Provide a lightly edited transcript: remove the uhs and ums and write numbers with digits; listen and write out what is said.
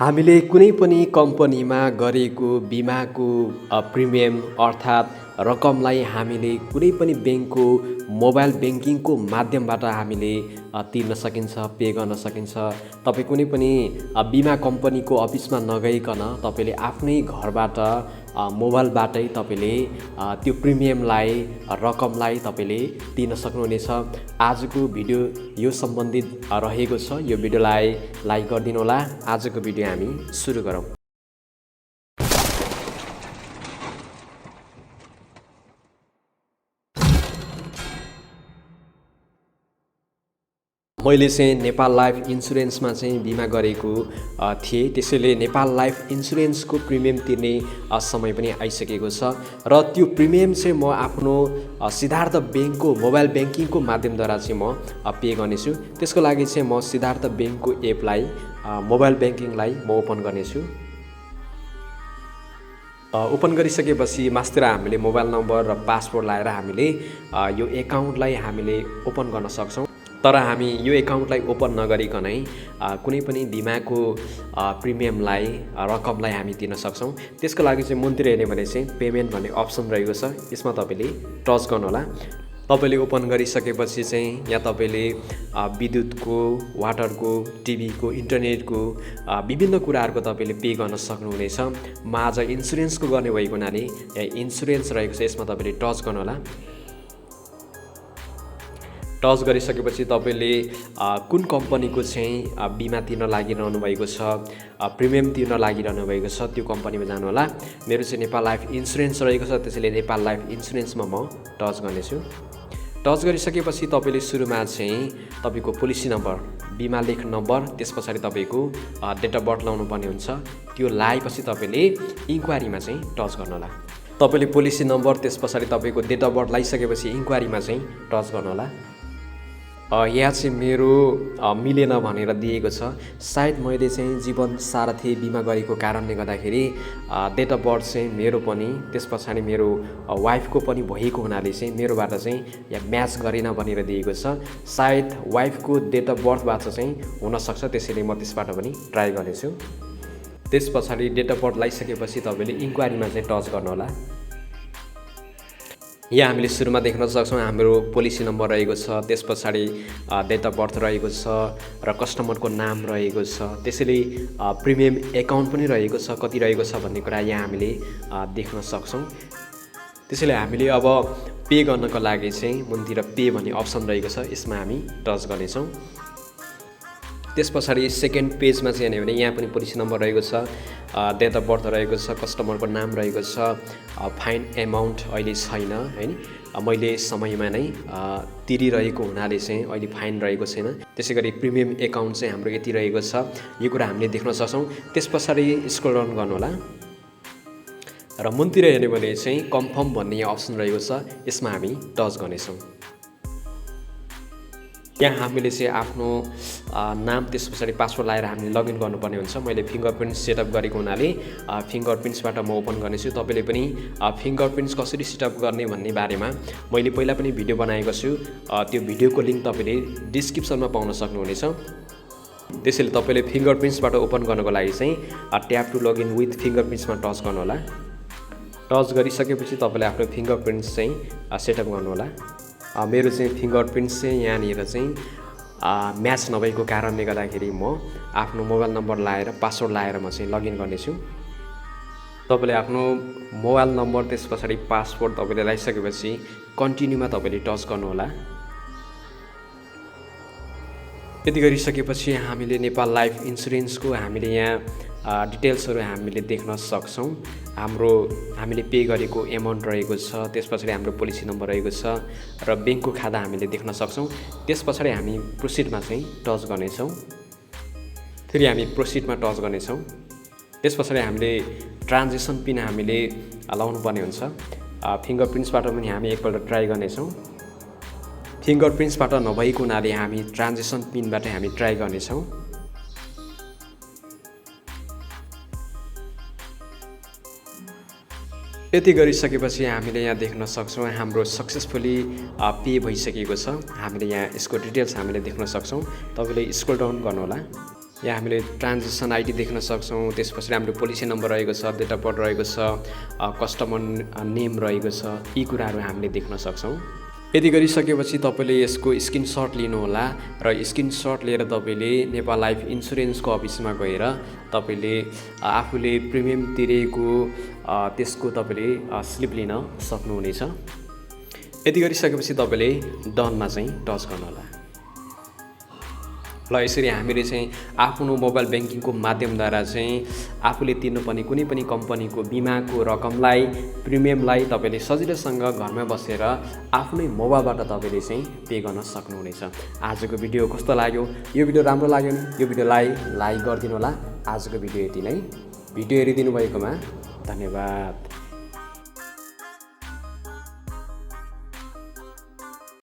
हामीले कुनै पनि कम्पनीमा गरेको बिमाको प्रिमियम अर्थात् रकमलाई हामीले कुनै पनि ब्याङ्कको मोबाइल ब्याङ्किङको माध्यमबाट हामीले तिर्न सकिन्छ, पे गर्न सकिन्छ। तपाईँ कुनै पनि बिमा कम्पनीको अफिसमा नगइकन तपाईँले आफ्नै घरबाट मोबाइलबाटै तपाईँले त्यो प्रिमियमलाई रकमलाई तपाईँले तिर्न सक्नुहुनेछ। आजको भिडियो यो सम्बन्धित रहेको छ। यो भिडियोलाई लाइक गरिदिनु होला। आजको भिडियो हामी सुरु गरौँ। मैले चाहिँ नेपाल लाइफ इन्सुरेन्समा चाहिँ बिमा गरेको थिएँ। त्यसैले नेपाल लाइफ इन्सुरेन्सको प्रिमियम तिर्ने समय पनि आइसकेको छ र त्यो प्रिमियम चाहिँ म आफ्नो सिद्धार्थ ब्याङ्कको मोबाइल ब्याङ्किङको माध्यमद्वारा चाहिँ म पे गर्नेछु। त्यसको लागि चाहिँ म सिद्धार्थ ब्याङ्कको एपलाई मोबाइल ब्याङ्किङलाई म ओपन गर्नेछु। ओपन गरिसकेपछि मास्तिर हामीले मोबाइल नम्बर र पासवर्ड लगाएर हामीले यो एकाउन्टलाई हामीले ओपन गर्न सक्छौँ। तर हामी यो एकाउन्टलाई ओपन नगरिकनै कुनै पनि बिमाको प्रिमियमलाई रकमलाई हामी तिर्न सक्छौँ। त्यसको लागि चाहिँ मुनितिर हेर्ने भने चाहिँ पेमेन्ट भन्ने अप्सन रहेको छ। यसमा तपाईँले टच गर्नुहोला। तपाईँले ओपन गरिसकेपछि चाहिँ यहाँ तपाईँले विद्युतको, वाटरको, टिभीको, इन्टरनेटको विभिन्न कुराहरूको तपाईँले पे गर्न सक्नुहुनेछ। म आज इन्सुरेन्सको गर्ने भएको हुनाले यहाँ इन्सुरेन्स रहेको छ, यसमा तपाईँले टच गर्नुहोला। टच गरिसकेपछि तपाईँले कुन कम्पनीको चाहिँ बिमा तिर्न लागिरहनु भएको छ, प्रिमियम तिर्न लागिरहनु भएको छ, त्यो कम्पनीमा जानुहोला। मेरो चाहिँ नेपाल लाइफ इन्सुरेन्स रहेको छ, त्यसैले नेपाल लाइफ इन्सुरेन्समा म टच गर्नेछु। टच गरिसकेपछि तपाईँले सुरुमा चाहिँ तपाईँको पोलिसी नम्बर, बिमा लेख नम्बर, त्यस पछाडि तपाईँको डेट अफ बर्थ लाउनु पर्ने हुन्छ। त्यो लगाएपछि तपाईँले इन्क्वायरीमा चाहिँ टच गर्नुहोला। तपाईँले पोलिसी नम्बर, त्यस पछाडि तपाईँको डेट अफ बर्थ लगाइसकेपछि इन्क्वायरीमा चाहिँ टच गर्नुहोला। यहाँ चाहिँ मेरो मिलेन भनेर दिएको छ। सायद मैले चाहिँ जीवन सारथी बिमा गरेको कारणले गर्दाखेरि डेट अफ बर्थ चाहिँ मेरो पनि, त्यस पछाडि मेरो वाइफको पनि भएको हुनाले चाहिँ मेरोबाट चाहिँ यहाँ म्याच गरेन भनेर दिएको छ। सायद वाइफको डेट अफ बर्थबाट चाहिँ हुनसक्छ, त्यसैले म त्यसबाट पनि ट्राई गर्नेछु। त्यस पछाडि डेट अफ बर्थ लगाइसकेपछि तपाईँले इन्क्वायरीमा चाहिँ टच गर्नुहोला। यहाँ हामीले सुरुमा देख्न सक्छौँ हाम्रो पोलिसी नम्बर रहेको छ, त्यस पछाडि डेट अफ बर्थ रहेको छ र कस्टमरको नाम रहेको छ। त्यसैले प्रिमियम एकाउन्ट पनि रहेको छ, कति रहेको छ भन्ने कुरा यहाँ हामीले देख्न सक्छौँ। त्यसैले हामीले अब पे गर्नको लागि चाहिँ मुनितिर पे भन्ने अप्सन रहेको छ, यसमा हामी टच गर्नेछौँ। त्यस पछाडि सेकेन्ड पेजमा चाहिँ हेर्ने भने यहाँ पनि पोलिसी नम्बर रहेको छ, डेट अफ बर्थ रहेको छ, कस्टमरको नाम रहेको छ, फाइन एमाउन्ट अहिले छैन हैन, मैले समयमा नै तिरिरहेको हुनाले चाहिँ अहिले फाइन रहेको छैन। त्यसै गरी प्रिमियम एकाउन्ट चाहिँ हाम्रो यति रहेको छ, यो कुरा हामीले देख्न सक्छौँ। त्यस पछाडि स्क्रोल डाउन गर्नुहोला र मुनितिर हेर्ने भने चाहिँ कन्फर्म भन्ने यहाँ अप्सन रहेको छ, यसमा हामी टच गर्नेछौँ। यहाँ हामीले चाहिँ आफ्नो नाम, त्यस पछाडि पासवर्ड लगाएर हामीले लगइन गर्नुपर्ने हुन्छ। मैले फिङ्गरप्रिन्ट सेटअप गरेको हुनाले फिङ्गरप्रिन्ट्सबाट म ओपन गर्नेछु। तपाईँले पनि फिङ्गरप्रिन्ट्स कसरी सेटअप गर्ने भन्ने बारेमा मैले पहिला पनि भिडियो बनाएको छु। त्यो भिडियोको लिङ्क तपाईँले डिस्क्रिप्सनमा पाउन सक्नुहुनेछ। त्यसैले तपाईँले फिङ्गरप्रिन्ट्सबाट ओपन गर्नको लागि चाहिँ ट्याप टु लगइन विथ फिङ्गरप्रिन्ट्समा टच गर्नुहोला। टच गरिसकेपछि तपाईँले आफ्नो फिङ्गरप्रिन्ट्स चाहिँ सेटअप गर्नुहोला। मेरो चाहिँ फिङ्गरप्रिन्ट्स चाहिँ यहाँनिर चाहिँ म्याच नभएको कारणले गर्दाखेरि म आफ्नो मोबाइल नम्बर लगाएर पासवर्ड लगाएर म चाहिँ लगइन गर्नेछु। तपाईँले आफ्नो मोबाइल नम्बर, त्यस पछाडि पासवर्ड तपाईँले लगाइसकेपछि कन्टिन्यूमा तपाईँले टच गर्नुहोला। त्यति गरिसकेपछि हामीले नेपाल लाइफ इन्सुरेन्सको हामीले यहाँ डिटेल्सहरू हामीले देख्न सक्छौँ। हामीले पे गरेको एमाउन्ट रहेको छ, त्यस पछाडि हाम्रो पोलिसी नम्बर रहेको छ र ब्याङ्कको खाता हामीले देख्न सक्छौँ। त्यस पछाडि हामी प्रोसिडमा चाहिँ टच गर्नेछौँ। फेरि हामी प्रोसिडमा टच गर्नेछौँ। त्यस पछाडि हामीले ट्रान्जेक्सन पिन हामीले लाउनु पर्ने हुन्छ। फिङ्गरप्रिन्ट्सबाट पनि हामी एकपल्ट ट्राई गर्नेछौँ। फिङ्गरप्रिन्ट्सबाट नभएको हुनाले हामी ट्रान्जेक्सन पिनबाट हामी ट्राई गर्नेछौँ। यति गरिसकेपछि हामीले यहाँ देख्न सक्छौँ हाम्रो सक्सेसफुली पे भइसकेको छ। हामीले यहाँ यसको डिटेल्स हामीले देख्न सक्छौँ। तपाईँले स्क्रोल डाउन गर्नुहोला। यहाँ हामीले ट्रान्जेक्सन आइडी देख्न सक्छौँ। त्यसपछि हाम्रो पोलिसी नम्बर रहेको छ, डेट अफ बर्थ रहेको छ, कस्टमर नेम रहेको छ, यी कुराहरू हामीले देख्न सक्छौँ। यति गरिसकेपछि तपाईँले यसको स्क्रिनसट लिनुहोला र स्क्रिनसट लिएर तपाईँले नेपाल लाइफ इन्सुरेन्सको अफिसमा गएर तपाईँले आफूले प्रिमियम तिरेको त्यसको तपाईँले स्लिप लिन सक्नुहुनेछ। यति गरिसकेपछि तपाईँले डनमा चाहिँ टच गर्नुहोला। ल यसरी हामीले चाहिँ आफ्नो मोबाइल ब्याङ्किङको माध्यमद्वारा चाहिँ आफूले तिर्नुपर्ने कुनै पनि कम्पनीको बिमाको रकमलाई प्रिमियमलाई तपाईँले सजिलोसँग घरमै बसेर आफ्नै मोबाइलबाट तपाईँले चाहिँ पे गर्न सक्नुहुनेछ। आजको भिडियो कस्तो लाग्यो? यो भिडियो राम्रो लाग्यो भने यो भिडियोलाई लाइक गरिदिनु होला। आजको भिडियो यति नै। भिडियो हेरिदिनु भएकोमा धन्यवाद।